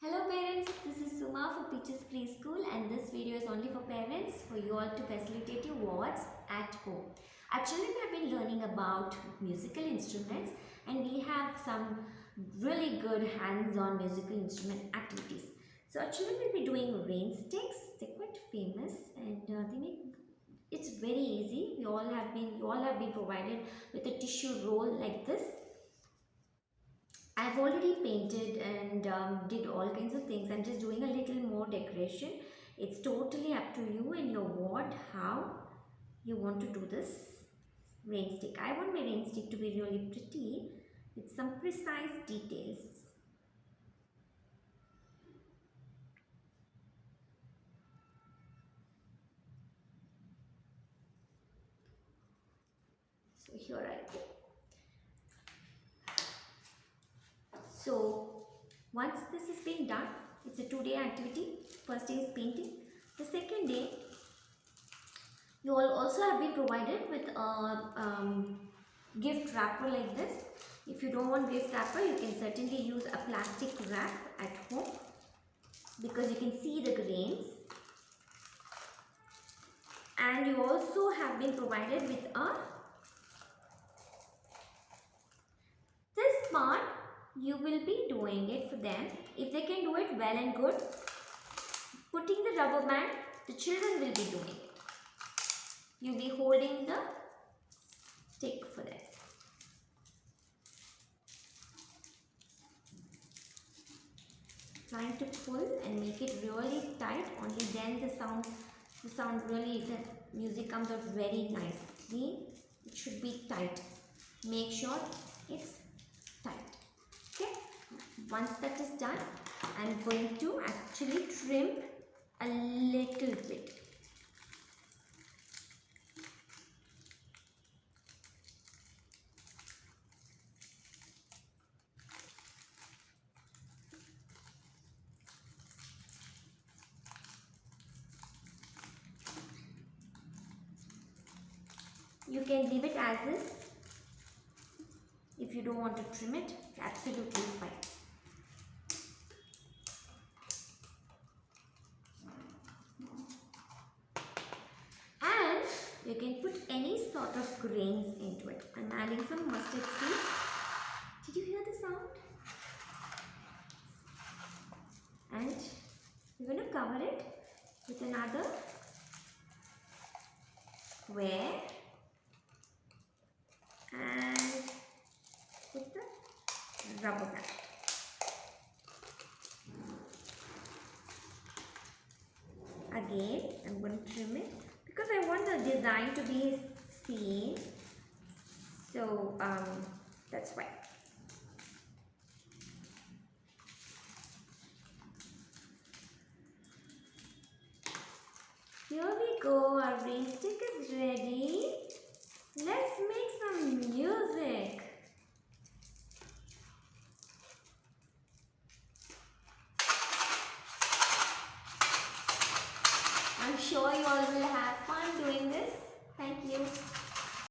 Hello parents, this is Suma for Peaches Preschool and this video is only for parents for you all to facilitate your wards at home. Our children have been learning about musical instruments and we have some really good hands-on musical instrument activities. So our children will be doing rain sticks. They're quite famous and it's very easy. You all have been provided with a tissue roll like this. I've already painted and did all kinds of things. I'm just doing a little more decoration. It's totally up to you and your ward how you want to do this rain stick. I want my rain stick to be really pretty with some precise details. So here I go. So once this is being done, it's a 2-day activity. First day is painting. The second day, you all also have been provided with a gift wrapper like this. If you don't want gift wrapper, you can certainly use a plastic wrap at home because you can see the grains. And you also have been provided with this part. You will be doing it for them. If they can do it, well and good. Putting the rubber band, the children will be doing it. You'll be holding the stick for them. Trying to pull and make it really tight. Only then the music comes out very nicely. It should be tight. Make sure it's tight. Okay. Once that is done, I'm going to actually trim a little bit. You can leave it as is. If you don't want to trim it, it's absolutely fine. And you can put any sort of grains into it. I'm adding some mustard seeds. Did you hear the sound? And you're going to cover it with another square and put the rubber band. Again, I'm going to trim it because I want the design to be seen. So that's why. Here we go, our rain stick is ready. Let's make some music. I'm sure you all will have fun doing this. Thank you.